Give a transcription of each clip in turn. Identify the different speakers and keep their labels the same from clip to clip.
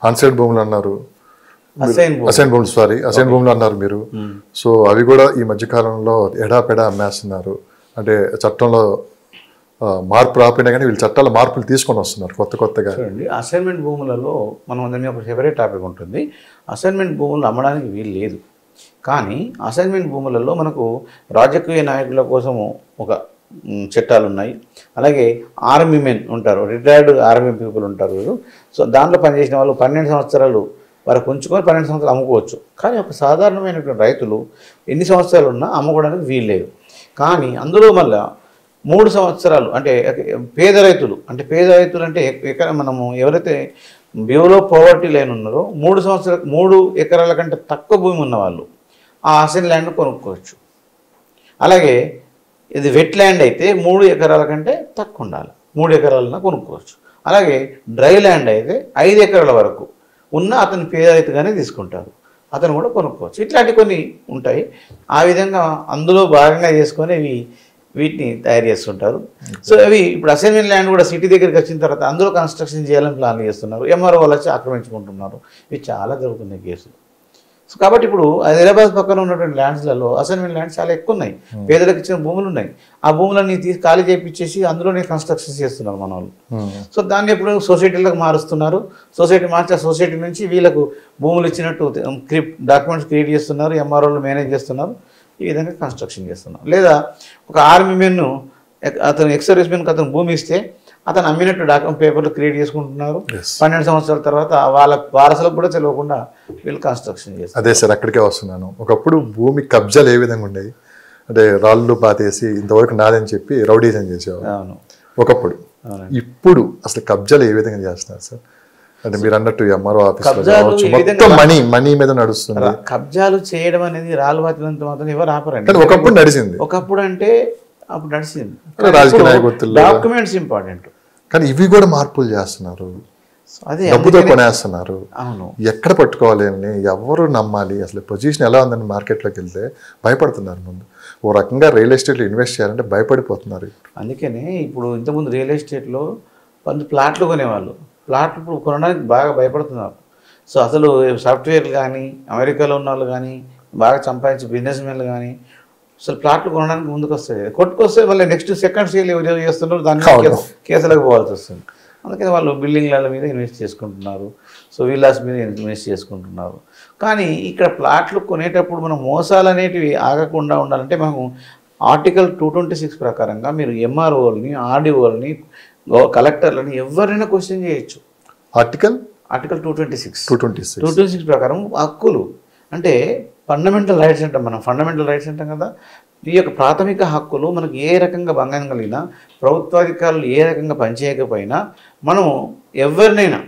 Speaker 1: ఆన్సైడ్ భూములు అన్నారు, అసైన్ భూములు అసైన్ భూములు అన్నారు మీరు. సో అవి కూడా ఈ మధ్యకాలంలో ఎడాపెడా అమ్మేస్తున్నారు. అంటే చట్టంలో మార్పు రాకపోయినా కానీ వీళ్ళు చట్టాల మార్పులు తీసుకొని వస్తున్నారు కొత్తగా.
Speaker 2: చూడండి, అసైన్మెంట్ భూములలో మనం అందరినీ ఒక సెపరేట్ టాపిక్ ఉంటుంది. అసైన్మెంట్ భూములు అమ్మడానికి వీలు లేదు. కానీ అసైన్మెంట్ భూములలో మనకు రాజకీయ నాయకుల కోసము ఒక చట్టాలు ఉన్నాయి. అలాగే ఆర్మీ మెన్ ఉంటారు, రిటైర్డ్ ఆర్మీ పీపుల్ ఉంటారు. సో దాంట్లో పనిచేసిన వాళ్ళు 12 సంవత్సరాలు వారికి ఉంచుకొని 12 సంవత్సరాలు అమ్ముకోవచ్చు. కానీ ఒక సాధారణమైనటువంటి రైతులు ఎన్ని సంవత్సరాలు ఉన్నా అమ్ముకోవడానికి వీలు లేదు. కానీ అందులో మళ్ళీ 3 సంవత్సరాలు అంటే పేద రైతులు అంటే మనము ఎవరైతే బిలో పవర్టీ లైన్ ఉన్నారో 3 ఎకరాల కంటే తక్కువ భూమి ఉన్న వాళ్ళు ఆ అసైన్ ల్యాండ్ కొనుక్కోవచ్చు. అలాగే ఇది వెట్ ల్యాండ్ అయితే 3 ఎకరాల కంటే తక్కువ ఉండాలి, 3 ఎకరాలన్నా కొనుక్కోవచ్చు. అలాగే డ్రై ల్యాండ్ అయితే 5 ఎకరాల వరకు ఉన్న అతను పేద రైతుగానే తీసుకుంటారు, అతను కూడా కొనుక్కోవచ్చు. ఇట్లాంటి కొన్ని ఉంటాయి. ఆ విధంగా అందులో భాగంగా చేసుకొని వీటిని తయారు చేస్తుంటారు. సో అవి ఇప్పుడు అసైన్మెంట్ ల్యాండ్ కూడా సిటీ దగ్గరికి వచ్చిన తర్వాత అందులో కన్స్ట్రక్షన్ చేయాలని ప్లాన్ చేస్తున్నారు. ఎంఆర్ఓ వాళ్ళు వచ్చి ఆక్రమించుకుంటున్నారు. ఇవి చాలా జరుగుతున్నాయి కేసులు. సో కాబట్టి ఇప్పుడు హైదరాబాద్ పక్కన ఉన్నటువంటి ల్యాండ్స్లలో అసైన్మెంట్ ల్యాండ్స్ చాలా ఎక్కువ ఉన్నాయి. పేదలకు ఇచ్చిన భూములు ఉన్నాయి. ఆ భూములన్నీ ఖాళీ చేయించేసి అందులోనే కన్స్ట్రక్షన్ చేస్తున్నారు మన వాళ్ళు. సో దాన్ని ఎప్పుడు సొసైటీలకు మారుస్తున్నారు. సొసైటీ మార్చి ఆ సొసైటీ నుంచి వీళ్ళకు భూములు ఇచ్చినట్టు డాక్యుమెంట్స్ క్రియేట్ చేస్తున్నారు, ఎంఆర్ఓలు మేనేజ్ చేస్తున్నారు. ఈ విధంగా కన్స్ట్రక్షన్ చేస్తున్నారు. లేదా ఒక ఆర్మీ మెన్ అతను ఎక్స్ సర్వీస్ మెన్కి అతను భూమి ఇస్తే అతను అమ్మినట్టు డాక్యుమెంట్ పేపర్లు క్రియేట్ చేసుకుంటున్నారు. 12 సంవత్సరాల తర్వాత వాళ్ళ వారసులకు కూడా తెలియకుండా వీళ్ళు కన్స్ట్రక్షన్ చేస్తారు.
Speaker 1: అదే సార్, అక్కడికే వస్తున్నాను. ఒకప్పుడు భూమి కబ్జాలు ఏ విధంగా ఉండేవి అంటే రాళ్ళు పాతేసి ఇంతవరకు నాదని చెప్పి రౌడీజం చేసేవారు.
Speaker 2: అవును,
Speaker 1: ఒకప్పుడు. ఇప్పుడు అసలు కబ్జాలు ఏ విధంగా చేస్తున్నారు సార్? అంటే మీరు అన్నట్టు ఎంఆర్ఓ ఆఫీస్ మనీ మీద నడుస్తుంది.
Speaker 2: కబ్జాలు చేయడం అనేది రాళ్ళు పాతినంత మాత్రం ఎవరు ఆపరండి.
Speaker 1: ఒకప్పుడు నడిచింది.
Speaker 2: ఒకప్పుడు అంటే అప్పుడు నడిచింది.
Speaker 1: రాజకీయ నాయకత్వం
Speaker 2: డాక్యుమెంట్స్ ఇంపార్టెంట్.
Speaker 1: కానీ ఇవి కూడా మార్పులు చేస్తున్నారు,
Speaker 2: అదే
Speaker 1: డబ్బుతో కొనేస్తున్నారు.
Speaker 2: అవును,
Speaker 1: ఎక్కడ పట్టుకోవాలి అని ఎవరు నమ్మాలి? అసలు పొజిషన్ ఎలా ఉందని మార్కెట్లోకి వెళ్తే భయపడుతున్నారు. ముందు ఓ రకంగా రియల్ ఎస్టేట్లో ఇన్వెస్ట్ చేయాలంటే భయపడిపోతున్నారు.
Speaker 2: అందుకనే ఇప్పుడు ఇంతకుముందు రియల్ ఎస్టేట్లో ప్లాట్లు కొనేవాళ్ళు, ప్లాట్లు ఇప్పుడు కొనడానికి బాగా భయపడుతున్నారు. సో అసలు సాఫ్ట్వేర్లు కానీ అమెరికాలో ఉన్న వాళ్ళు కానీ బాగా సంపాదించే బిజినెస్ మెన్లు కానీ అసలు ప్లాట్లు కొనడానికి ముందుకు వస్తాయి. కొట్టుకొస్తే మళ్ళీ నెక్స్ట్ సెకండ్ సేల్ ఎవరు చేస్తున్నారు, దాని కేసులకు పోవాల్సి వస్తుంది. అందుకని వాళ్ళు బిల్డింగ్ల మీద ఇన్వెస్ట్ చేసుకుంటున్నారు. సో విల్లాస్ మీద ఇన్వెస్ట్ చేసుకుంటున్నారు. కానీ ఇక్కడ ప్లాట్లు కొనేటప్పుడు మనం మోసాలు అనేటివి ఆగకుండా ఉండాలంటే మనము ఆర్టికల్ 226 ప్రకారంగా మీరు ఎంఆర్ఓల్ని, ఆర్డీఓల్ని, కలెక్టర్లని ఎవరైనా క్వశ్చన్ చేయొచ్చు. ఆర్టికల్ 226 ప్రకారం హక్కులు అంటే ఫండమెంటల్ రైట్స్ అంటాం. మనం ఫండమెంటల్ రైట్స్ అంటాం కదా. ఈ యొక్క ప్రాథమిక హక్కులు మనకు ఏ రకంగా భంగం కలిగినా, ప్రభుత్వాధికారులు ఏ రకంగా పనిచేయకపోయినా, మనం ఎవరినైనా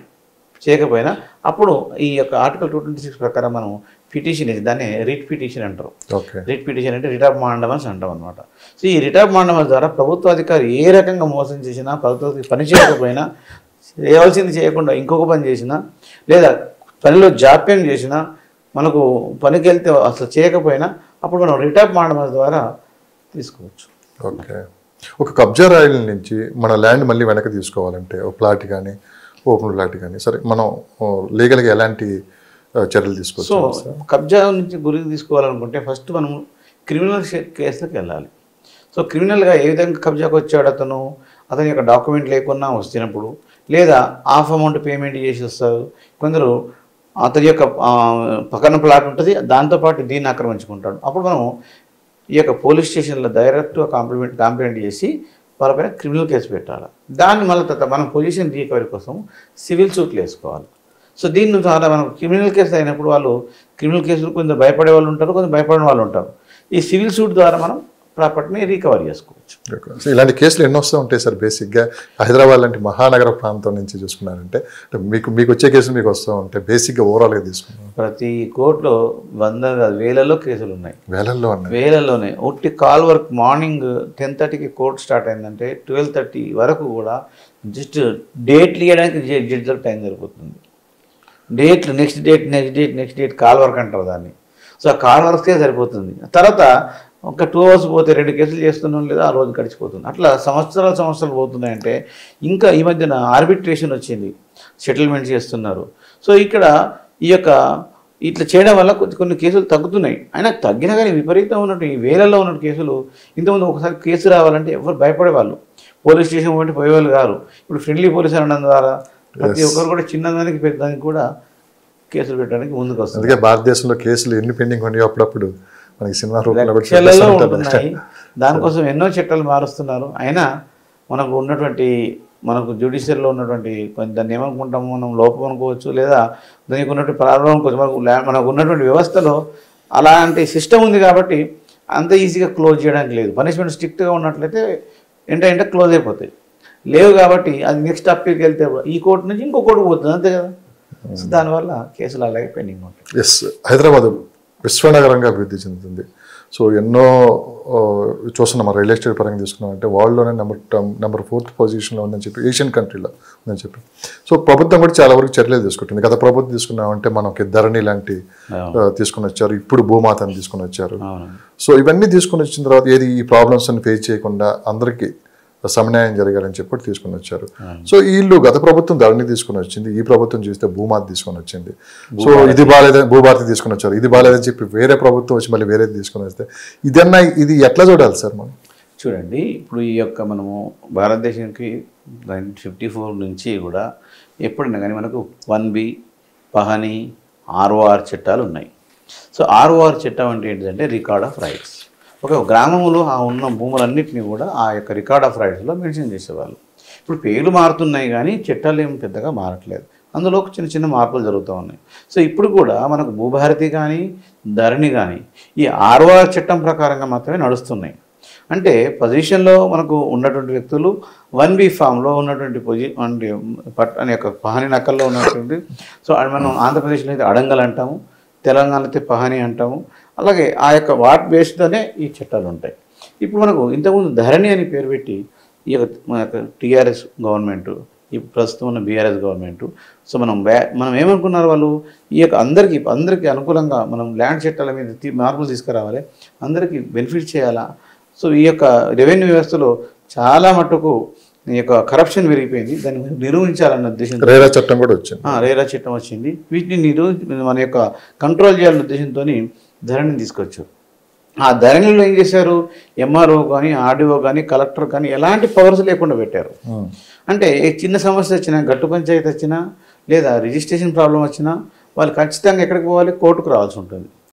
Speaker 2: చేయకపోయినా అప్పుడు ఈ యొక్క ఆర్టికల్ 226 ప్రకారం మనం పిటిషన్ ఇది, దాన్ని రిట్ పిటిషన్ అంటారు. రిట్ పిటిషన్ అంటే రిట్ ఆఫ్ మాండమస్ అంటాం అనమాట. సో ఈ రిట్ ఆఫ్ మాండమస్ ద్వారా ప్రభుత్వాధికారి ఏ రకంగా మోసం చేసినా, ప్రభుత్వాధికారి పని చేయకపోయినా, చేయవలసింది చేయకుండా ఇంకొక పని చేసినా, లేదా పనిలో జాప్యం చేసినా, మనకు పనికి వెళ్తే అసలు చేయకపోయినా అప్పుడు మనం రిట్ ఆఫ్ మాండమస్ ద్వారా తీసుకోవచ్చు.
Speaker 1: ఓకే, ఒక కబ్జా రాయిల నుంచి మన ల్యాండ్ మళ్ళీ వెనక్కి తీసుకోవాలంటే ఒక ప్లాట్ కానీ ఓపెన్ ప్లాట్ కానీ సరే మనం లీగల్గా ఎలాంటి చర్యలు తీసుకోవచ్చు?
Speaker 2: సో కబ్జా నుంచి గురికి తీసుకోవాలనుకుంటే ఫస్ట్ మనం క్రిమినల్ కేసులకు వెళ్ళాలి. సో క్రిమినల్గా ఏ విధంగా కబ్జాకు వచ్చాడు అతని యొక్క డాక్యుమెంట్ లేకున్నా వస్తున్నప్పుడు, లేదా హాఫ్ అమౌంట్ పేమెంట్ చేసి వస్తారు. కొందరు అతని యొక్క పక్కన ప్లాట్ ఉంటుంది, దాంతోపాటు దీన్ని ఆక్రమించుకుంటాడు. అప్పుడు మనం ఈ యొక్క పోలీస్ స్టేషన్లో డైరెక్ట్గా కంప్లైంట్ చేసి వాళ్ళపైన క్రిమినల్ కేసు పెట్టాలి. దాన్ని మళ్ళీ తర్వాత మనం పొజిషన్ రికవరీ కోసం సివిల్ సూట్లు వేసుకోవాలి. సో దీని ద్వారా మనం క్రిమినల్ కేసు అయినప్పుడు వాళ్ళు క్రిమినల్ కేసులు కొంచెం భయపడే వాళ్ళు ఉంటారు, కొంచెం భయపడిన వాళ్ళు ఉంటారు. ఈ సివిల్ సూట్ ద్వారా మనం ప్రాపర్టీని రికవరీ చేసుకోవచ్చు.
Speaker 1: ఇలాంటి కేసులు ఎన్నో వస్తూ ఉంటాయి సార్. బేసిక్గా హైదరాబాద్ లాంటి మహానగర ప్రాంతం నుంచి చూసుకున్నారంటే మీకు వచ్చే కేసులు మీకు వస్తూ ఉంటాయి. బేసిక్గా ఓవరాల్గా తీసుకున్నాం
Speaker 2: ప్రతి కోర్టులో 100 వేలలో కేసులు ఉన్నాయి.
Speaker 1: వేలల్లోనే
Speaker 2: ఒట్టి కాల్ వర్క్ మార్నింగ్ 10:30కి కోర్టు స్టార్ట్ అయిందంటే 12:30 వరకు కూడా జస్ట్ డేట్లు ఇవ్వడానికి జడ్జిలకు టైం సరిపోతుంది. డేట్లు నెక్స్ట్ డేట్ కాల్ వర్క్ అంటారు దాన్ని. సో ఆ కాల్ వర్క్కే సరిపోతుంది. తర్వాత ఒక 2 అవర్స్ పోతే 2 కేసులు చేస్తున్నాం, లేదా ఆ రోజు గడిచిపోతుంది. అట్లా సంవత్సరాలు పోతున్నాయంటే ఇంకా ఈ మధ్యన ఆర్బిట్రేషన్ వచ్చింది, సెటిల్మెంట్ చేస్తున్నారు. సో ఇక్కడ ఈ యొక్క ఇట్లా చేయడం వల్ల కొన్ని కేసులు తగ్గుతున్నాయి. అయినా తగ్గినా కానీ విపరీతం ఉన్నట్టు ఈ వేలల్లో ఉన్న కేసులు. ఇంతకుముందు ఒకసారి కేసు రావాలంటే ఎవరు భయపడేవాళ్ళు, పోలీస్ స్టేషన్ వంటి పోయేవాళ్ళు కాదు. ఇప్పుడు ఫ్రెండ్లీ పోలీస్ అనడం ద్వారా ప్రతి ఒక్కరు కూడా చిన్నదానికి పెద్దదానికి కూడా కేసులు పెట్టడానికి ముందుకు వస్తుంది.
Speaker 1: అందుకే భారతదేశంలో కేసులు ఎన్ని పెండింగ్ ఉన్నాయో అప్పుడప్పుడు మనకి సినిమా
Speaker 2: లక్షలలో ఉంటున్నాయి. దానికోసం ఎన్నో చట్టాలు మారుస్తున్నారు. అయినా మనకు జ్యుడిషియల్లో ఉన్నటువంటి దాన్ని ఏమనుకుంటాము, మనం లోపం అనుకోవచ్చు, లేదా దానికి ఉన్నటువంటి ప్రాబ్లం అనుకోవచ్చు. మనకు ఉన్నటువంటి వ్యవస్థలో అలాంటి సిస్టమ్ ఉంది కాబట్టి అంత ఈజీగా క్లోజ్ చేయడానికి లేదు. పనిష్మెంట్ స్ట్రిక్ట్గా ఉన్నట్లయితే ఏంటంటే క్లోజ్ అయిపోతాయి. లేవు కాబట్టి అది నెక్స్ట్ అప్పీల్కి వెళ్తే ఈ కోర్టు నుంచి ఇంకో కోర్టు పోతుంది, అంతే కదా. సో దానివల్ల కేసులు అలాగే పెండింగ్ ఉంటాయి.
Speaker 1: ఎస్, హైదరాబాద్ విశ్వనగరంగా అభివృద్ధి చెందుతుంది. సో ఎన్నో చూస్తున్నాం, రియల్ ఎస్టేట్ పరంగా తీసుకున్నామంటే వరల్డ్లోనే నెంబర్ 4th పొజిషన్లో ఉందని చెప్పి, ఏషియన్ కంట్రీలో ఉందని చెప్పి. సో ప్రభుత్వం కూడా చాలా వరకు చర్యలు తీసుకుంటుంది. గత ప్రభుత్వం తీసుకున్నామంటే మనకి ధరణి లాంటి తీసుకుని వచ్చారు, ఇప్పుడు భూమాతని తీసుకుని వచ్చారు. సో ఇవన్నీ తీసుకుని వచ్చిన తర్వాత ఈ ప్రాబ్లమ్స్ అని ఫేస్ చేయకుండా అందరికీ సమన్యాయం జరగాలని చెప్పి తీసుకుని వచ్చారు. సో వీళ్ళు గత ప్రభుత్వం ధరణి తీసుకుని వచ్చింది, ఈ ప్రభుత్వం చూస్తే భూమాత తీసుకొని వచ్చింది. సో ఇది బాగాలేదని భూభారతి తీసుకుని వచ్చారు, ఇది బాగాలేదని చెప్పి వేరే ప్రభుత్వం వచ్చి మళ్ళీ వేరేది తీసుకుని వస్తే ఇది ఎట్లా చూడాలి సార్ మనం?
Speaker 2: చూడండి, ఇప్పుడు ఈ యొక్క మనము భారతదేశానికి 1954 నుంచి కూడా ఎప్పుడైనా కానీ మనకు 1B, పహని, ROR చట్టాలు ఉన్నాయి. సో ROR చట్టం అంటే ఏంటంటే రికార్డ్ ఆఫ్ రైట్స్. ఒక గ్రామంలో ఆ ఉన్న భూములన్నింటినీ కూడా ఆ యొక్క రికార్డ్ ఆఫ్ రైట్స్లో మెన్షన్ చేసేవాళ్ళు. ఇప్పుడు పేర్లు మారుతున్నాయి కానీ చట్టాలు ఏమి పెద్దగా మారట్లేదు. అందులో చిన్న చిన్న మార్పులు జరుగుతూ ఉన్నాయి. సో ఇప్పుడు కూడా మనకు భూభారతి కానీ ధరణి కానీ ఈ ROR చట్టం ప్రకారంగా మాత్రమే నడుస్తున్నాయి. అంటే పొజిషన్లో మనకు ఉన్నటువంటి వ్యక్తులు 1B ఫామ్లో ఉన్నటువంటి అనే యొక్క పహని నకల్లో ఉన్నటువంటి, సో మనం ఆంధ్రప్రదేశ్లో అయితే అడంగల్ అంటాము, తెలంగాణలో అయితే పహని అంటాము. అలాగే ఆ యొక్క వాట్ బేస్డ్తోనే ఈ చట్టాలు ఉంటాయి. ఇప్పుడు మనకు ఇంతకుముందు ధరణి అని పేరు పెట్టి ఈ యొక్క TRS గవర్నమెంటు, ఈ ప్రస్తుతం ఉన్న BRS గవర్నమెంటు, సో మనం ఏమనుకున్నారు వాళ్ళు ఈ యొక్క అందరికీ అనుకూలంగా మనం ల్యాండ్ చట్టాల మీద మార్పులు తీసుకురావాలి, అందరికీ బెనిఫిట్ చేయాలా. సో ఈ యొక్క రెవెన్యూ వ్యవస్థలో చాలా మట్టుకు ఈ యొక్క కరప్షన్ పెరిగిపోయింది, దాన్ని నిర్వహించాలన్న ఉద్దేశంతో
Speaker 1: రేరా చట్టం కూడా వచ్చింది.
Speaker 2: రేరా చట్టం వచ్చింది. వీటిని మన యొక్క కంట్రోల్ చేయాలన్న ఉద్దేశంతో ధరణిని తీసుకొచ్చారు. ఆ ధరణిలో ఏం చేశారు, MRO కానీ RDO కానీ కలెక్టర్ కానీ ఎలాంటి పవర్స్ లేకుండా పెట్టారు. అంటే చిన్న సమస్య వచ్చినా, గట్టు పంచాయతీ వచ్చినా, లేదా రిజిస్ట్రేషన్ ప్రాబ్లం వచ్చినా వాళ్ళు ఖచ్చితంగా ఎక్కడికి పోవాలి, కోర్టుకు రావాల్సి ఉంటుంది.